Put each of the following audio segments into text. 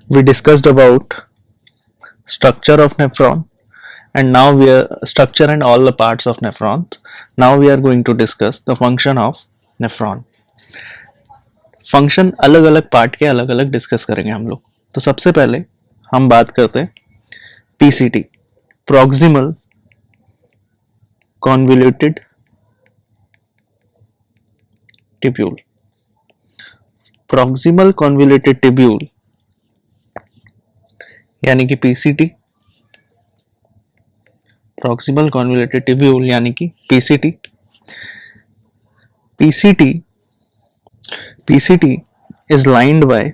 We discussed about structure of nephron, and now we are structure and all the parts of nephrons. Now we are going to discuss the function of nephron. Function अलग अलग part के अलग अलग discuss करेंगे हम लोग. तो सबसे पहले हम बात करते हैं PCT, proximal convoluted tubule. Proximal convoluted tubule यानी कि पीसीटी, प्रॉक्सिमल कॉन्वोल्यूटेड टिब्यूल यानी कि PCT. PCT is lined by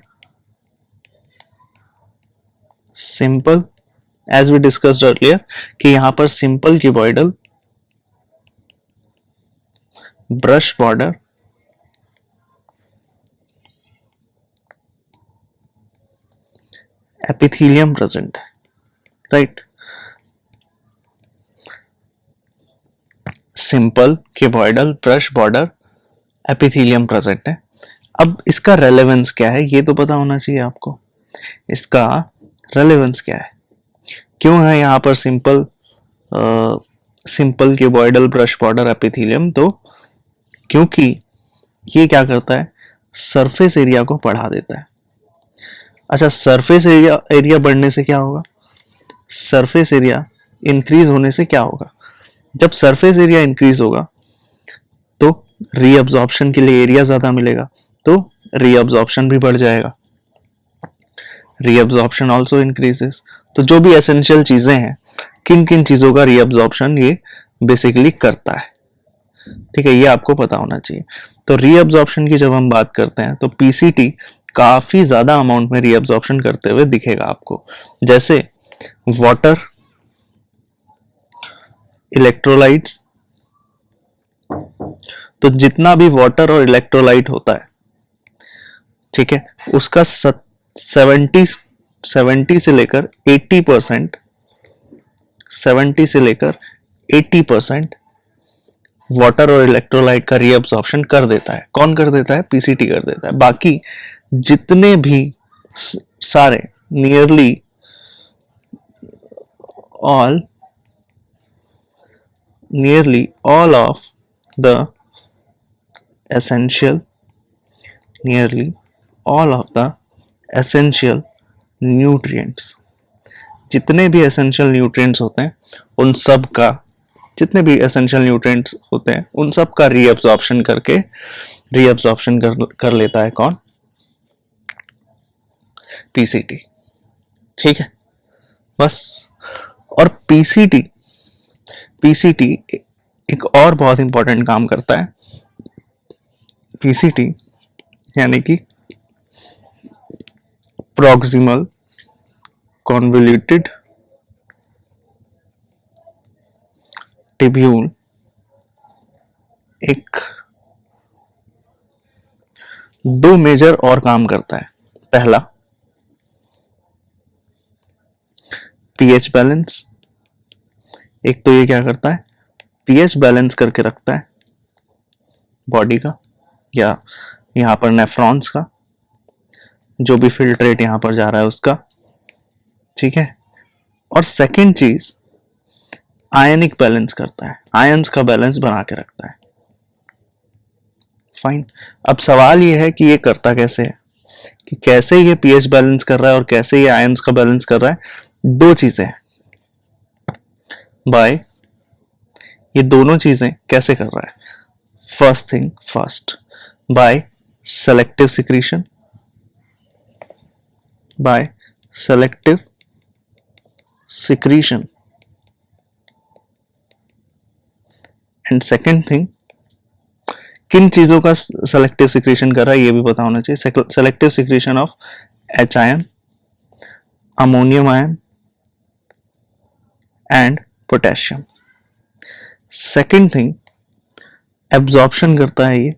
simple, as we discussed earlier कि यहां पर simple cuboidal brush border epithelium present है, right? Simple cuboidal brush border epithelium present है. अब इसका रेलेवेंस क्या है ये तो पता होना चाहिए आपको. इसका रेलेवेंस क्या है, क्यों है यहाँ पर simple cuboidal brush border epithelium? तो क्योंकि ये क्या करता है, सरफेस एरिया को बढ़ा देता है. अच्छा, सरफेस एरिया बढ़ने से क्या होगा, सरफेस एरिया इंक्रीज होने से क्या होगा? जब सरफेस एरिया इंक्रीज होगा तो रीअब्जॉर्प्शन के लिए एरिया ज्यादा मिलेगा, तो रीअब्जॉर्प्शन भी बढ़ जाएगा. Reabsorption also increases. तो जो भी एसेंशियल चीजें हैं, किन किन चीजों का रीअब्जॉर्प्शन ये बेसिकली करता है, ठीक है, ये आपको पता होना चाहिए. तो रीअब्जॉर्प्शन की जब हम बात करते हैं तो पीसीटी काफी ज्यादा अमाउंट में रीअब्जॉर्प्शन करते हुए दिखेगा आपको. जैसे वाटर, इलेक्ट्रोलाइट्स, तो जितना भी वाटर और इलेक्ट्रोलाइट होता है, ठीक है, उसका 70 से लेकर 80%, 70 से लेकर 80% वाटर और इलेक्ट्रोलाइट का रीअब्सॉर्प्शन कर देता है. कौन कर देता है? पीसीटी कर देता है. बाकी जितने भी सारे, nearly all of the essential nutrients, जितने भी essential nutrients होते हैं उन सब का, जितने भी essential nutrients होते हैं उन सब का रीअब्सॉर्प्शन कर लेता है कौन? पीसीटी. ठीक है, बस. और पीसीटी एक और बहुत इंपॉर्टेंट काम करता है. पीसीटी यानी कि प्रॉक्सिमल कॉन्वोल्यूटेड टिब्यूल एक दो मेजर और काम करता है. पहला, पीएच बैलेंस. एक तो ये क्या करता है, पीएच बैलेंस करके रखता है बॉडी का, या यहां पर नेफ्रॉन्स का, जो भी फिल्ट्रेट यहां पर जा रहा है उसका, ठीक है. और सेकंड चीज, आयनिक बैलेंस करता है, आयंस का बैलेंस बना के रखता है. फाइन. अब सवाल ये है कि ये करता कैसे है, कि कैसे ये पीएच बैलेंस कर रहा है और कैसे ये आयंस का बैलेंस कर रहा है. दो चीजें, बाय ये दोनों चीजें कैसे कर रहा है? First thing first, by selective secretion, and second thing, किन चीजों का सेलेक्टिव सिक्रीशन कर रहा है ये भी पता होना चाहिए. Selective secretion of H ion, ammonium ion and potassium. Second thing, absorption करता है ये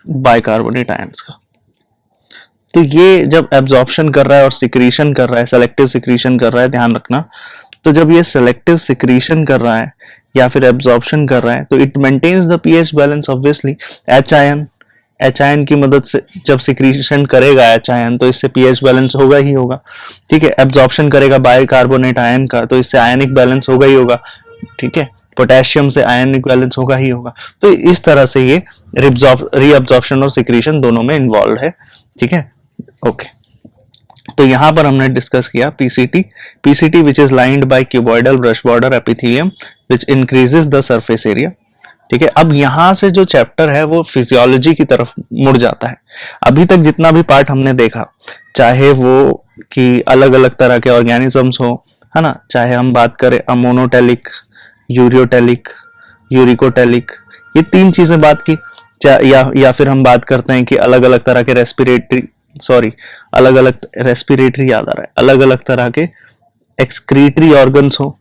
बाइकार्बोनेट आयंस का. तो ये जब एब्जॉर्प्शन कर रहा है और सिक्रीशन कर रहा है, सेलेक्टिव सिक्रीशन कर रहा है, ध्यान रखना. तो जब ये सेलेक्टिव सिक्रीशन कर रहा है या फिर एब्जॉर्प्शन कर रहा है तो it maintains the pH balance. Obviously H ion H ion की मदद से जब सिक्रीशन करेगा एच आयन तो इससे पीएच बैलेंस होगा ही होगा, ठीक है। एब्जॉर्प्शन करेगा बाइकार्बोनेट आयन का तो इससे आयनिक बैलेंस होगा ही होगा, ठीक है। पोटेशियम से आयनिक बैलेंस होगा ही होगा। तो इस तरह से ये रीअब्जॉर्प्शन और सिक्रीशन दोनों में इन्वॉल्व है, ठीक है। ओके, तो यहां पर हमने डिस्कस किया PCT which is lined by cuboidal brush border epithelium which increases the surface area, ठीक है। अब यहां से जो चैप्टर है वो फिजियोलॉजी की तरफ मुड़ जाता है। अभी तक जितना भी पार्ट हमने देखा, चाहे वो कि अलग अलग तरह के ऑर्गेनिजम्स हो, है ना, चाहे हम बात करें अमोनोटेलिक, यूरियोटेलिक, यूरिकोटेलिक, ये तीन चीजें बात की, या फिर हम बात करते हैं कि अलग अलग तरह के अलग अलग रेस्पिरेटरी याद आ रहा है, अलग अलग तरह के एक्सक्रीटरी ऑर्गन्स हो,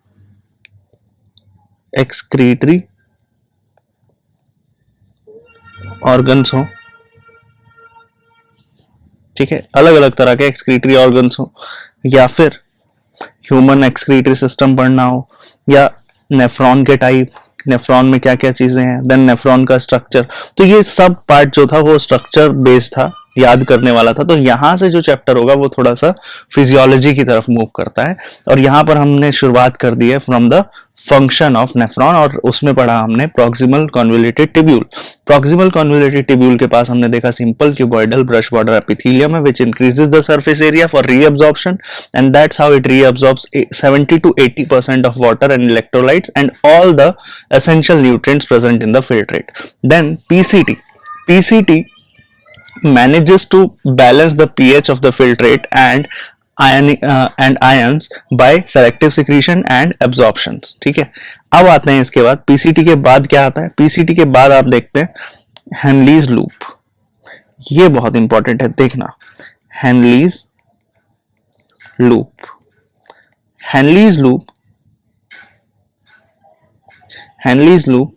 एक्सक्रीटरी ऑर्गन्स हो, ठीक है, अलग अलग तरह के एक्सक्रीटरी ऑर्गन्स हो, या फिर ह्यूमन एक्सक्रीटरी सिस्टम पढ़ना हो, या नेफ्रॉन के टाइप, नेफ्रॉन में क्या क्या चीजें हैं, देन नेफ्रॉन का स्ट्रक्चर। तो ये सब पार्ट जो था वो स्ट्रक्चर बेस्ड था, याद करने वाला था। तो यहां से जो चैप्टर होगा वो थोड़ा सा फिजियोलॉजी की तरफ मूव करता है, और यहां पर हमने शुरुआत कर दी है from the function of nephron, और उसमें पढ़ा हमने proximal convoluted tubule. Proximal convoluted tubule के पास हमने देखा simple cuboidal brush border epithelium है which increases the surface area for reabsorption, and that's how it reabsorbs 70 to 80% of water and electrolytes and all the essential nutrients present in the filtrate. Then PCT manages to balance the pH of the filtrate and ions by selective secretion and absorptions, ठीक है। अब आते हैं इसके बाद PCT के बाद क्या आता है। पीसीटी के बाद आप देखते हैं हेनलीज लूप, ये बहुत इंपॉर्टेंट है देखना, हेनलीज लूप। हेनलीज लूप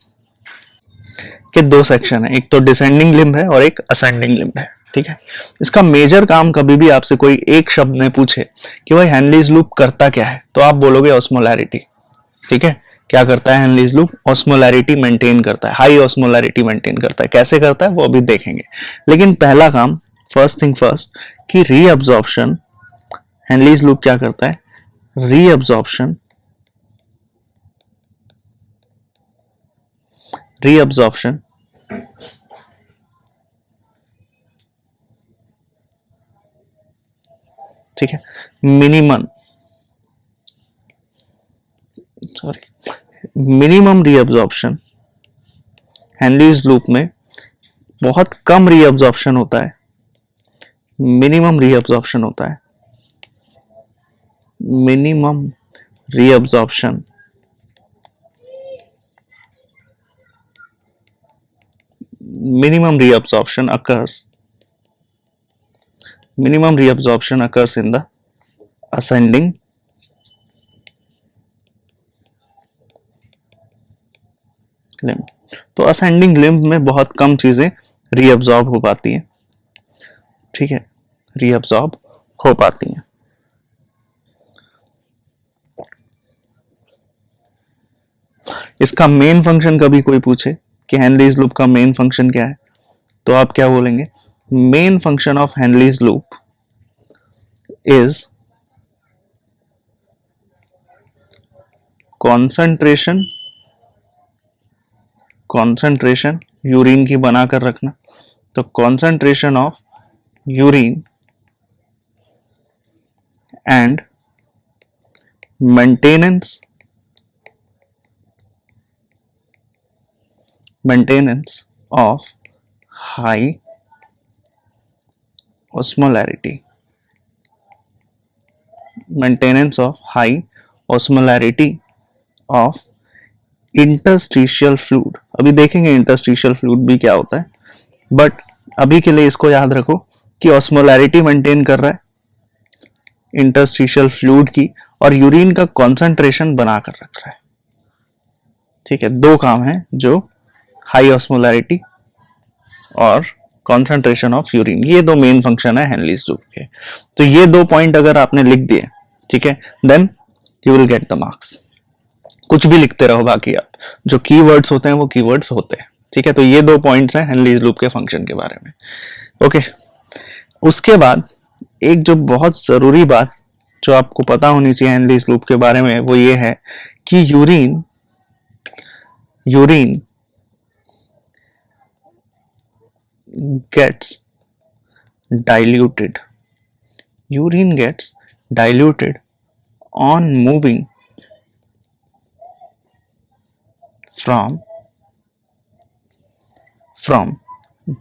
के दो सेक्शन है, एक तो डिसेंडिंग लिम्ब है और एक असेंडिंग लिम्ब है, ठीक है। इसका मेजर काम कभी भी आपसे कोई एक शब्द में पूछे कि भाई हेनलीज लूप करता क्या है, तो आप बोलोगे ऑस्मोलैरिटी, ठीक है। क्या करता है हेनलीज लूप? ऑस्मोलैरिटी मेंटेन करता है, हाई ऑस्मोलैरिटी मेंटेन करता है। कैसे करता है वो अभी देखेंगे, लेकिन पहला काम फर्स्ट थिंग फर्स्ट कि रीअब्जॉर्प्शन। हेनलीज लूप क्या करता है? रीअब्जॉर्प्शन ठीक है, मिनिमम रीअब्जॉर्प्शन। हेनलीज लूप में बहुत कम रीअब्जॉर्प्शन होता है, मिनिमम रीअब्जॉर्प्शन होता है, minimum reabsorption occurs in the ascending limb। तो असेंडिंग लिम्ब में बहुत कम चीजें रीअब्सॉर्ब हो पाती हैं, ठीक है, रीअब्सॉर्ब हो पाती हैं। इसका मेन फंक्शन कभी कोई पूछे कि हेनलीज लूप का मेन फंक्शन क्या है, तो आप क्या बोलेंगे? Main function of Henle's loop is concentration urine की बनाकर रखना, तो concentration of urine and maintenance of high osmolarity, of interstitial fluid। अभी देखेंगे इंटरस्टिशियल फ्लूइड भी क्या होता है, बट अभी के लिए इसको याद रखो कि ऑस्मोलैरिटी मेंटेन कर रहा है इंटरस्टिशियल फ्लूइड की, और यूरिन का कॉन्सेंट्रेशन बनाकर रख रहा है, ठीक है। दो काम है जो हाई ऑस्मोलैरिटी और कॉन्सेंट्रेशन ऑफ यूरिन, ये दो मेन फंक्शन है हेनलीज लूप के। तो ये दो पॉइंट अगर आपने लिख दिए, ठीक है, then you will get the marks. कुछ भी लिखते रहो, बाकी आप जो कीवर्ड्स होते हैं वो कीवर्ड्स होते हैं, ठीक है, तो ये 2 पॉइंट्स हैं हेनलीज लूप के फंक्शन के बारे में। ओके, उसके बाद एक जो बहुत जरूरी बात जो आपको पता होनी चाहिए हेनलीज लूप के बारे में वो ये है कि urine gets diluted on moving from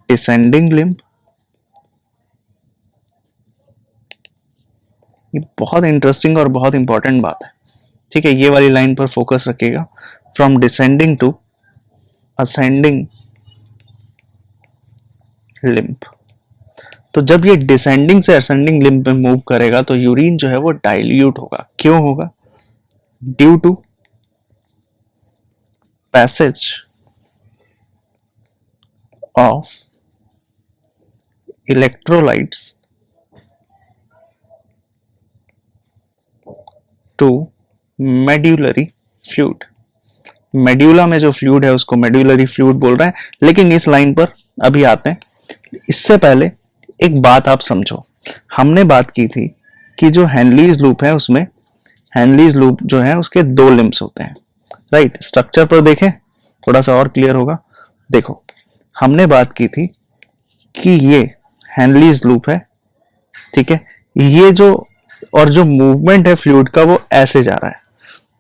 descending limb। ये बहुत इंटरेस्टिंग और बहुत इंपॉर्टेंट बात है, ठीक है, ये वाली लाइन पर फोकस रखिएगा। From descending to ascending limb. तो जब ये डिसेंडिंग से असेंडिंग लिम्ब में मूव करेगा तो यूरिन जो है वो डाइल्यूट होगा। क्यों होगा? Due to passage of electrolytes to medullary fluid. Medulla में जो फ्लूइड है उसको मेड्यूलरी फ्लूइड बोल रहा है, लेकिन इस लाइन पर अभी आते हैं। इससे पहले एक बात आप समझो, हमने बात की थी कि जो हेनलीज लूप है उसमें हेनलीज लूप जो है उसके 2 लिम्ब्स होते हैं, राइट। स्ट्रक्चर पर देखें थोड़ा सा और क्लियर होगा। देखो, हमने बात की थी कि ये हेनलीज लूप है, ठीक है, ये जो और जो मूवमेंट है फ्लूइड का वो ऐसे जा रहा है,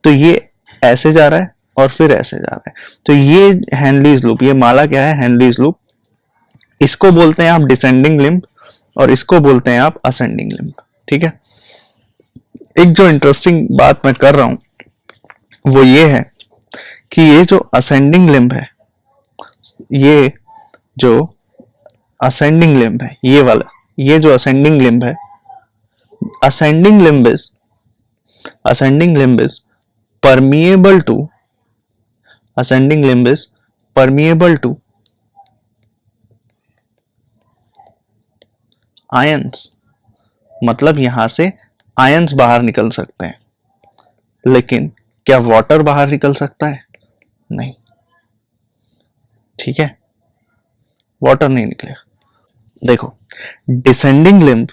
तो ये ऐसे जा रहा है और फिर ऐसे जा रहा है, तो ये हेनलीज लूप, ये माला क्या है? हेनलीज लूप। इसको बोलते हैं आप डिसेंडिंग लिम्ब और इसको बोलते हैं आप असेंडिंग लिम्ब, ठीक है। एक जो इंटरेस्टिंग बात मैं कर रहा हूं वो ये है कि ये जो असेंडिंग लिम्ब है, ये जो असेंडिंग लिम्ब है, ये वाला, ये जो असेंडिंग लिम्ब है, ascending limb is permeable to ascending limb is permeable to ions। मतलब यहां से आयंस बाहर निकल सकते हैं, लेकिन क्या वाटर बाहर निकल सकता है? नहीं, ठीक है, वाटर नहीं निकलेगा। देखो, descending limb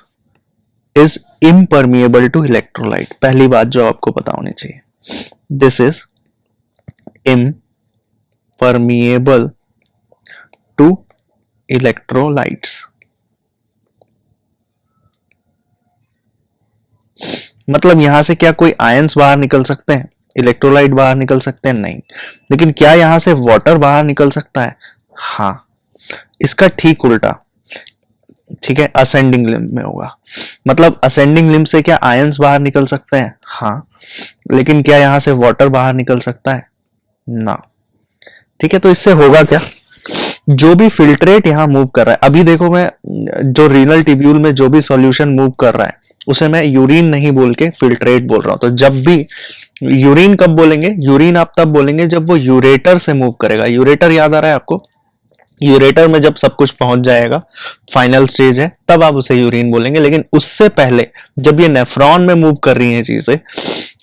is impermeable to electrolyte. पहली बात जो आपको पता होनी चाहिए, this is impermeable to electrolytes. मतलब यहां से क्या कोई आयंस बाहर निकल सकते हैं? इलेक्ट्रोलाइट बाहर निकल सकते हैं? नहीं। लेकिन क्या यहां से वाटर बाहर निकल सकता है? हाँ। इसका ठीक उल्टा, ठीक है, असेंडिंग लिम्ब में होगा। मतलब असेंडिंग लिम्ब से क्या आयंस बाहर निकल सकते हैं? हाँ। लेकिन क्या यहां से वाटर बाहर निकल सकता है? ना। ठीक है, तो इससे होगा क्या? जो भी फिल्ट्रेट यहां मूव कर रहा है, अभी देखो मैं जो रीनल ट्यूब्यूल में जो भी सॉल्यूशन मूव कर रहा है उसे मैं यूरिन नहीं बोल के फिल्ट्रेट बोल रहा हूं। तो जब भी यूरिन कब बोलेंगे? यूरिन आप तब बोलेंगे जब वो यूरेटर से मूव करेगा। यूरेटर याद आ रहा है आपको? यूरेटर में जब सब कुछ पहुंच जाएगा, फाइनल स्टेज है, तब आप उसे यूरिन बोलेंगे। लेकिन उससे पहले जब ये नेफ्रॉन में मूव कर रही हैं चीजें,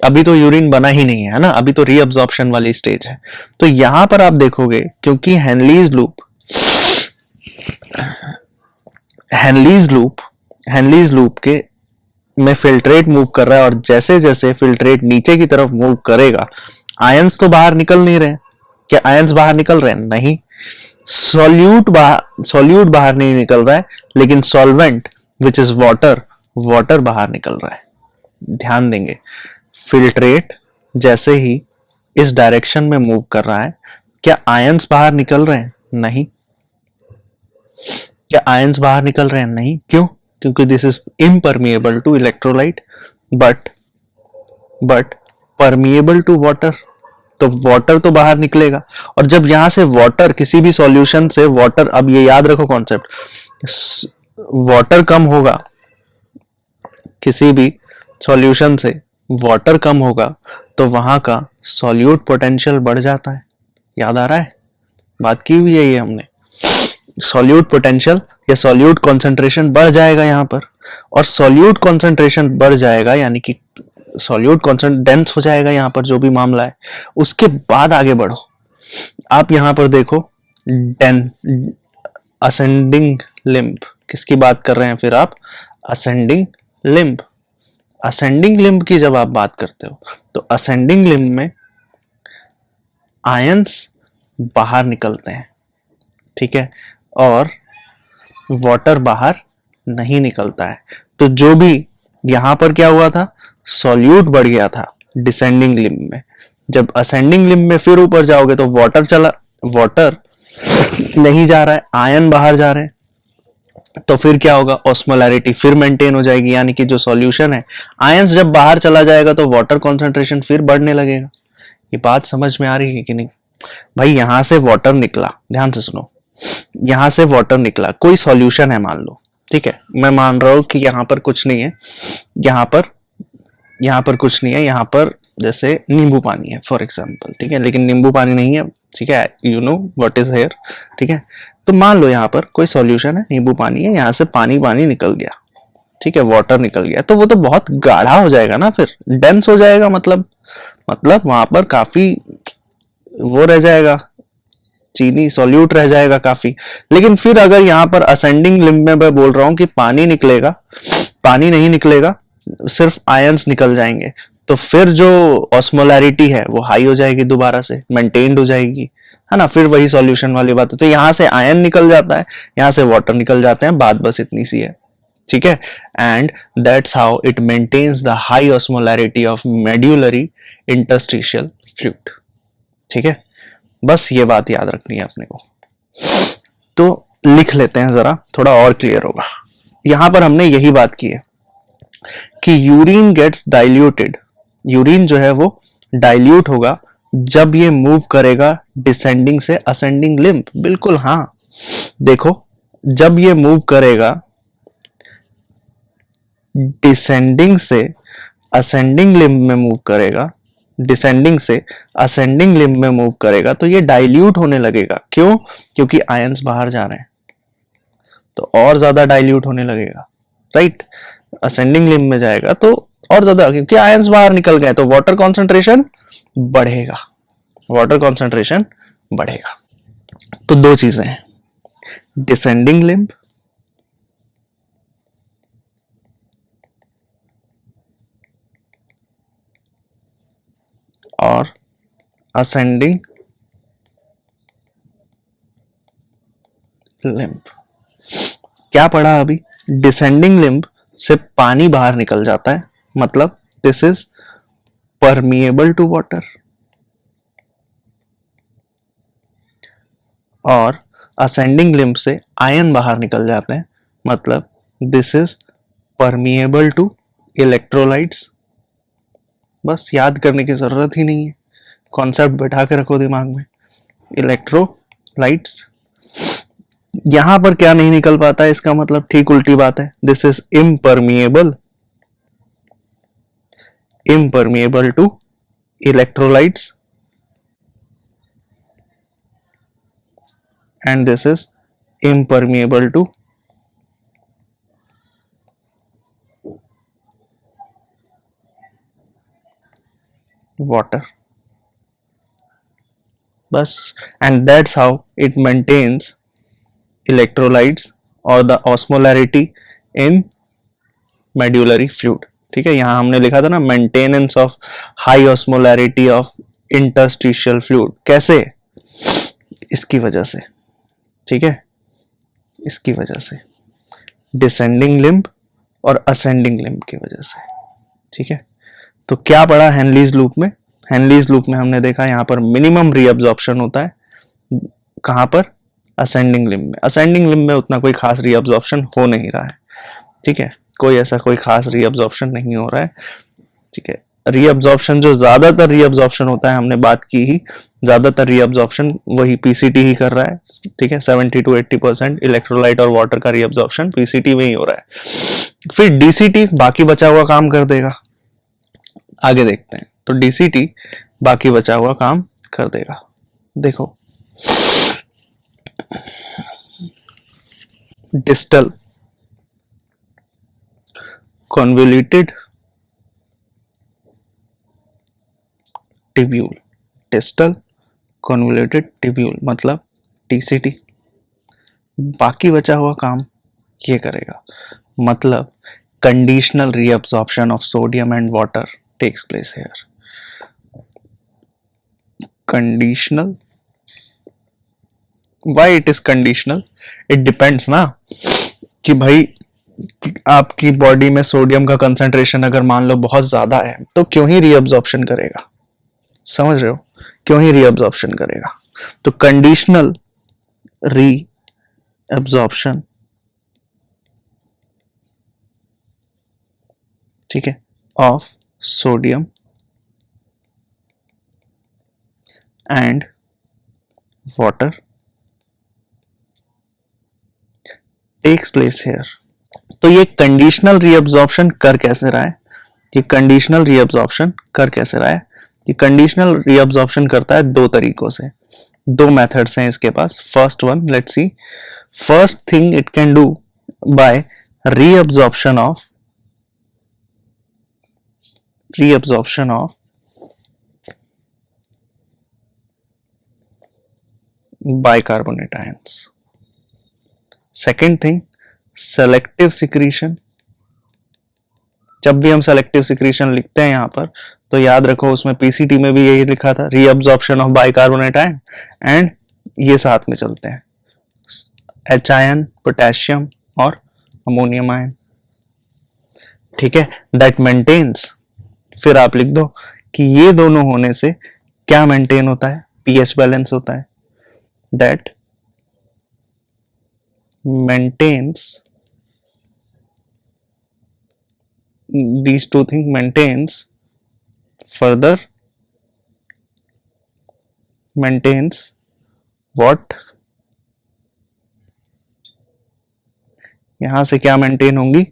अभी तो यूरिन बना ही नहीं है ना, अभी तो रीअब्जॉर्प्शन वाली स्टेज है। तो यहां पर आप देखोगे, क्योंकि हेनलीज लूप के में फिल्ट्रेट मूव कर रहा है, और जैसे जैसे फिल्ट्रेट नीचे की तरफ मूव करेगा, आयंस तो बाहर निकल नहीं रहे। क्या आयंस बाहर निकल रहे हैं? नहीं। सॉल्यूट बाहर नहीं निकल रहा है, लेकिन सॉल्वेंट विच इज वाटर बाहर निकल रहा है। ध्यान देंगे, फिल्ट्रेट जैसे ही इस डायरेक्शन में मूव कर रहा है, क्या आयंस बाहर निकल रहे हैं? नहीं। क्या आयंस बाहर निकल रहे हैं? नहीं। क्यों? क्योंकि this is impermeable to electrolyte but permeable to water. तो वाटर तो बाहर निकलेगा, और जब यहां से वाटर, किसी भी सॉल्यूशन से वाटर, अब ये याद रखो कॉन्सेप्ट, वाटर कम होगा, किसी भी सॉल्यूशन से वाटर कम होगा तो वहां का सॉल्यूट पोटेंशियल बढ़ जाता है। याद आ रहा है? बात की हुई है ये हमने। सॉल्यूट पोटेंशियल या सॉल्यूट कॉन्सेंट्रेशन बढ़ जाएगा यहां पर, और सॉल्यूट कॉन्सेंट्रेशन बढ़ जाएगा यानी कि सॉल्यूट डेंस हो जाएगा यहां पर, जो भी मामला है। उसके बाद आगे बढ़ो, आप यहां पर देखो डेन असेंडिंग लिम्ब, किसकी बात कर रहे हैं फिर आप? Ascending limb. असेंडिंग लिम्ब की जब आप बात करते हो तो असेंडिंग लिम्ब में आयंस बाहर निकलते हैं, ठीक है, और वाटर बाहर नहीं निकलता है। तो जो भी यहां पर क्या हुआ था, सॉल्यूट बढ़ गया था डिसेंडिंग लिम्ब में। जब असेंडिंग लिम्ब में फिर ऊपर जाओगे तो वाटर नहीं जा रहा है, आयन बाहर जा रहे हैं, तो फिर क्या होगा, ऑस्मोलैरिटी फिर मेंटेन हो जाएगी, यानी कि जो सॉल्यूशन है, आयंस जब बाहर चला जाएगा तो वाटर कॉन्सेंट्रेशन फिर बढ़ने लगेगा। ये बात समझ में आ रही है कि नहीं भाई? यहां से वाटर निकला, ध्यान से सुनो, यहां से वाटर निकला, कोई सॉल्यूशन है मान लो, ठीक है, मैं मान रहा हूं कि यहां पर कुछ नहीं है, यहां पर यहां पर कुछ नहीं है, यहां पर जैसे नींबू पानी है फॉर एग्जांपल, ठीक है, लेकिन नींबू पानी नहीं है, ठीक है, you know what is here, ठीक है। तो मान लो यहां पर कोई सॉल्यूशन है, नींबू पानी है, यहां से पानी पानी निकल गया, ठीक है, वाटर निकल गया, तो वो तो बहुत गाढ़ा हो जाएगा ना, फिर डेंस हो जाएगा, मतलब वहां पर काफी वो रह जाएगा, चीनी सॉल्यूट रह जाएगा काफी। लेकिन फिर अगर यहां पर असेंडिंग लिम्ब में मैं बोल रहा हूं कि पानी निकलेगा, पानी नहीं निकलेगा, सिर्फ आयंस निकल जाएंगे, तो फिर जो ऑस्मोलैरिटी है वो हाई हो जाएगी, दोबारा से मेंटेन्ड हो जाएगी, है ना, फिर वही सॉल्यूशन वाली बात है। तो यहां से आयन निकल जाता है, यहां से वाटर निकल जाते हैं, बात बस इतनी सी है, ठीक है। And that's how it maintains the high osmolarity of medullary interstitial fluid, ठीक है। बस ये बात याद रखनी है अपने को। तो लिख लेते हैं जरा, थोड़ा और क्लियर होगा। यहां पर हमने यही बात की है कि यूरिन गेट्स डाइल्यूटेड, यूरिन जो है वो डाइल्यूट होगा जब ये मूव करेगा डिसेंडिंग से असेंडिंग लिम्ब, बिल्कुल हाँ। देखो, जब ये मूव करेगा डिसेंडिंग से असेंडिंग लिम्ब में मूव करेगा, डिसेंडिंग से असेंडिंग लिम्ब में मूव करेगा, तो ये डाइल्यूट होने लगेगा। क्यों? क्योंकि आयंस बाहर जा रहे हैं, तो और ज्यादा डाइल्यूट होने लगेगा, राइट। असेंडिंग लिम्ब में जाएगा तो और ज्यादा, क्योंकि आयंस बाहर निकल गए, तो वाटर कॉन्सेंट्रेशन बढ़ेगा, वाटर कॉन्सेंट्रेशन बढ़ेगा। तो दो चीजें हैं, डिसेंडिंग लिम्ब और असेंडिंग लिम्ब। क्या पढ़ा अभी? डिसेंडिंग लिम्ब से पानी बाहर निकल जाता है, मतलब this is permeable to water, और असेंडिंग लिम्ब से आयन बाहर निकल जाते हैं, मतलब this is permeable to electrolytes. बस याद करने की जरूरत ही नहीं है, कॉन्सेप्ट बैठा के रखो दिमाग में, इलेक्ट्रोलाइट्स। यहां पर क्या नहीं निकल पाता है, इसका मतलब ठीक उल्टी बात है, this is impermeable, impermeable to electrolytes, and this is impermeable to water, बस। and that's how it maintains electrolytes or the osmolarity in medullary fluid, ठीक है। यहां हमने लिखा था ना, maintenance of high osmolarity of interstitial fluid, कैसे? इसकी वजह से, ठीक है, इसकी वजह से, डिसेंडिंग लिम्ब और असेंडिंग लिम्ब की वजह से, ठीक है। तो क्या पढ़ा हेनलीज लूप में? हेनलीज लूप में हमने देखा यहां पर मिनिमम रीअब्जॉर्प्शन होता है, कहां पर? असेंडिंग लिम्ब में। असेंडिंग लिम्ब में उतना कोई खास रीअब्जॉर्प्शन हो नहीं रहा है, ठीक है, कोई ऐसा कोई खास रीअब्जॉर्प्शन नहीं हो रहा है, ठीक है। रीअब्जॉर्प्शन जो ज्यादातर रीअब्जॉर्प्शन होता है, हमने बात की ही, ज्यादातर रीअब्जॉर्प्शन वही पीसीटी ही कर रहा है, ठीक है। 70 to 80% इलेक्ट्रोलाइट और वाटर का रीअब्जॉर्प्शन पीसीटी में ही हो रहा है। फिर डीसीटी बाकी बचा हुआ काम कर देगा, आगे देखते हैं। तो डीसीटी बाकी बचा हुआ काम कर देगा। देखो, distal convoluted tubule, distal convoluted tubule मतलब TCT, बाकी बचा हुआ काम ये करेगा। मतलब conditional reabsorption of sodium and water takes place here. Conditional, why it is conditional? It depends ना कि भाई आपकी बॉडी में सोडियम का कंसंट्रेशन अगर मान लो बहुत ज्यादा है तो क्यों ही रीअब्जॉर्प्शन करेगा, समझ रहे हो, क्यों ही रीअब्जॉर्प्शन करेगा। तो कंडीशनल रीअब्जॉर्प्शन, ठीक है, of sodium and water takes place here. तो ये कंडीशनल रीअब्जॉर्प्शन कर कैसे रहा है, ये कंडीशनल रीअब्जॉर्प्शन कर कैसे रहा है, ये कंडीशनल रीअब्जॉर्प्शन करता है दो तरीकों से, दो मेथड्स हैं इसके पास। First one, let's see, first thing it can do by reabsorption of bicarbonate ions. Second thing, selective secretion। जब भी हम सेलेक्टिव सिक्रीशन लिखते हैं यहां पर तो याद रखो उसमें पीसीटी में भी यही लिखा था, reabsorption of bicarbonate ion, and ये साथ में चलते हैं एच आयन, पोटेशियम और अमोनियम आयन, ठीक है, दैट मेंटेन्स। फिर आप लिख दो कि ये दोनों होने से क्या मेंटेन होता है, पीएच बैलेंस होता है, that maintains, these two things maintains what, यहां से क्या मेंटेन होंगी,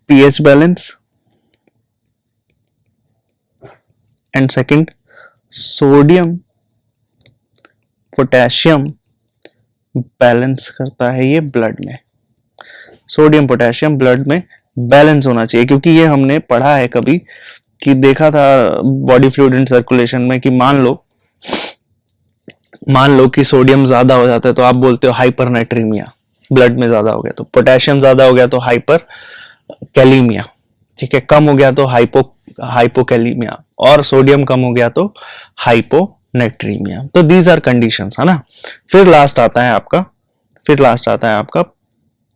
pH balance, and second sodium potassium balance करता है ये ब्लड में, सोडियम पोटेशियम ब्लड में बैलेंस होना चाहिए। क्योंकि ये हमने पढ़ा है कभी कि देखा था बॉडी फ्लूइड एंड सर्कुलेशन में कि मान लो कि सोडियम ज्यादा हो जाता है तो आप बोलते हो हाइपरनाइट्रीमिया, ब्लड में ज्यादा हो गया, तो पोटेशियम ज्यादा हो गया तो हाइपर कैलीमिया, ठीक है, कम हो गया तो हाइपोकैलीमिया, और सोडियम कम हो गया तो हाइपोनेट्रीमिया। तो दीज आर कंडीशंस, है ना। फिर लास्ट आता है आपका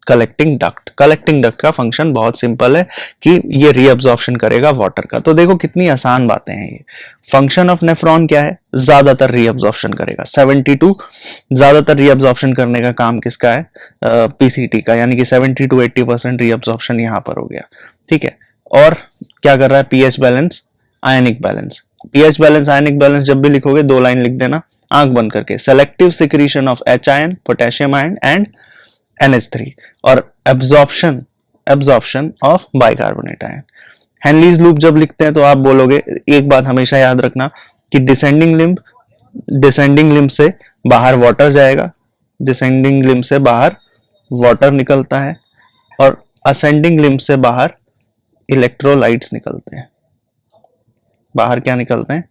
कलेक्टिंग डक्ट। कलेक्टिंग डक्ट का फंक्शन बहुत सिंपल है कि ये रीअब्जॉर्प्शन करेगा वाटर का। तो देखो कितनी आसान बातें हैं ये। फंक्शन ऑफ नेफ्रॉन क्या है, ज्यादातर रीअब्जॉर्प्शन करेगा, 72 ज्यादातर रीअब्जॉर्प्शन करने का काम किसका है, पीसीटी का, यानी कि 70 to 80% रीअब्जॉर्प्शन यहां पर हो गया, ठीक है। और क्या कर रहा है, pH balance, ionic balance. PH balance, ionic balance जब भी लिखोगे दो लाइन लिख देना आंख बंद करके, selective secretion of H ion, potassium ion and NH3, और absorption of bicarbonate ion. Henle's loop जब लिखते हैं तो आप बोलोगे, एक बात हमेशा याद रखना कि डिसेंडिंग लिम्ब से बाहर वाटर जाएगा, डिसेंडिंग लिम्ब से बाहर वाटर निकलता है, और असेंडिंग लिम्ब से बाहर इलेक्ट्रोलाइट्स निकलते हैं। बाहर क्या निकलते हैं,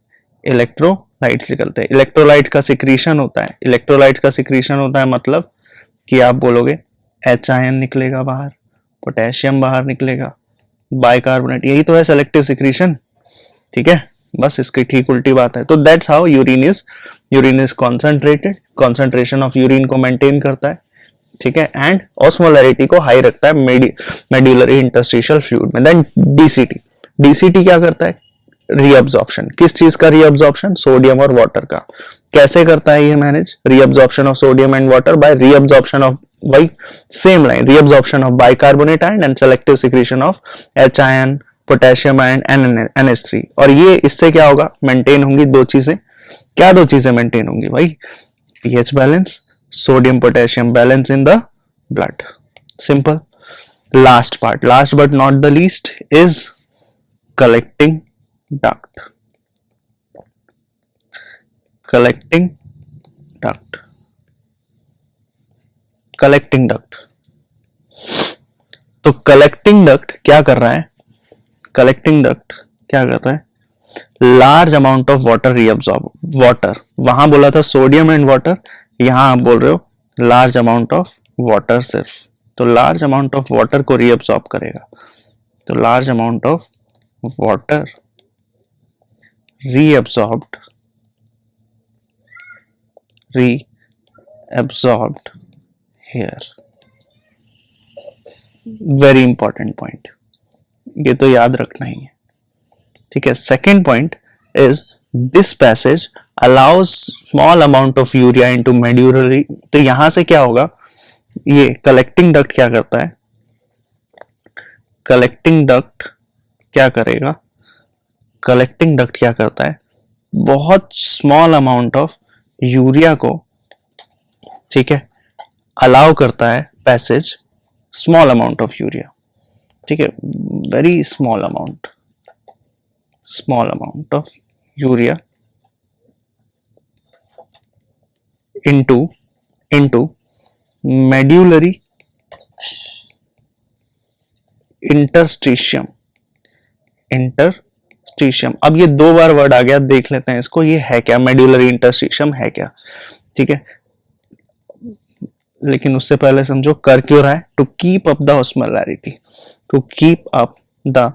इलेक्ट्रोलाइट्स निकलते हैं। इलेक्ट्रोलाइट्स का सिक्रीशन होता है, मतलब कि आप बोलोगे एच आयन निकलेगा बाहर, पोटेशियम बाहर निकलेगा, बाइकार्बोनेट, यही तो है सेलेक्टिव सिक्रीशन, ठीक है। बस इसकी ठीक उल्टी बात है। तो that's how urine is concentrated, concentration of urine को मेंटेन करता है, ठीक है, एंड ऑस्मोलैरिटी को हाई रखता है मेड्यूलरी इंटरस्टिशियल फ्लूइड में। देन डीसीटी क्या करता है, रीअब्जॉर्प्शन। किस चीज का रीअब्जॉर्प्शन, सोडियम और वाटर का। कैसे करता है ये manage, reabsorption of sodium and water by reabsorption of, by same line, reabsorption of bicarbonate ion and selective secretion of H ion, potassium ion and NH3। और ये इससे क्या होगा, मेंटेन होंगी दो चीजें। क्या दो चीजें मेंटेन होंगी भाई, pH balance, sodium potassium balance in the blood, simple. Last part, last but not the least, is collecting duct। Collecting duct. तो कलेक्टिंग डक्ट क्या कर रहा है, large amount of water reabsorb, water, वहां बोला था सोडियम एंड वाटर, यहां आप बोल रहे हो लार्ज अमाउंट ऑफ वाटर सिर्फ, तो लार्ज अमाउंट ऑफ वाटर को रीअब्सॉर्ब करेगा, तो large amount of water reabsorbed here, very important point, ये तो याद रखना ही है, ठीक है। Second point is this passage allows small amount of urea into medullary, तो यहां से क्या होगा, ये कलेक्टिंग डक्ट क्या करता है, कलेक्टिंग डक्ट क्या करेगा, कलेक्टिंग डक्ट क्या करता है, बहुत स्मॉल अमाउंट ऑफ यूरिया को, ठीक है, अलाउ करता है passage, small amount of urea, ठीक है, very small amount of urea into medullary interstitium, अब ये दो बार वर्ड आ गया, देख लेते हैं इसको, ये है क्या, मेड्यूलरी इंटरस्टिशियम है क्या, ठीक है। लेकिन उससे पहले समझो कर क्यों रहा है, to keep up the osmolarity, to keep up the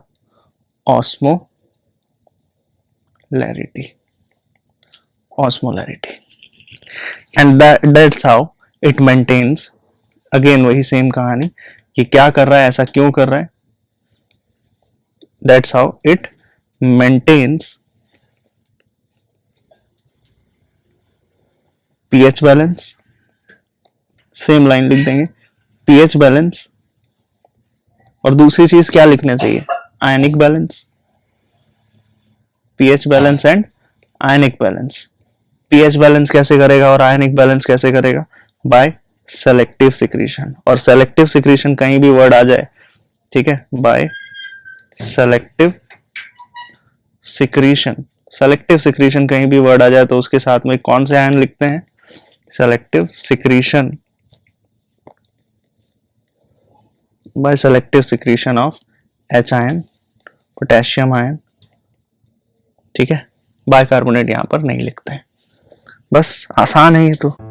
osmolarity and that's how it maintains, again वही सेम कहानी, ये क्या कर रहा है, ऐसा क्यों कर रहा है, that's how it maintains pH balance, same line लिख देंगे, pH बैलेंस, और दूसरी चीज क्या लिखना चाहिए, ionic balance, pH balance and ionic balance. pH balance कैसे करेगा और आयनिक बैलेंस कैसे करेगा, बाय सेलेक्टिव सिक्रीशन, और सेलेक्टिव सिक्रीशन कहीं भी वर्ड आ जाए, ठीक है, बाय सेलेक्टिव सिक्रीशन कहीं भी वर्ड आ जाए तो उसके साथ में कौन से आयन लिखते हैं, selective secretion, by selective secretion of H ion, potassium ion, ठीक है, बाइकार्बोनेट यहां पर नहीं लिखते हैं, बस आसान है ये तो।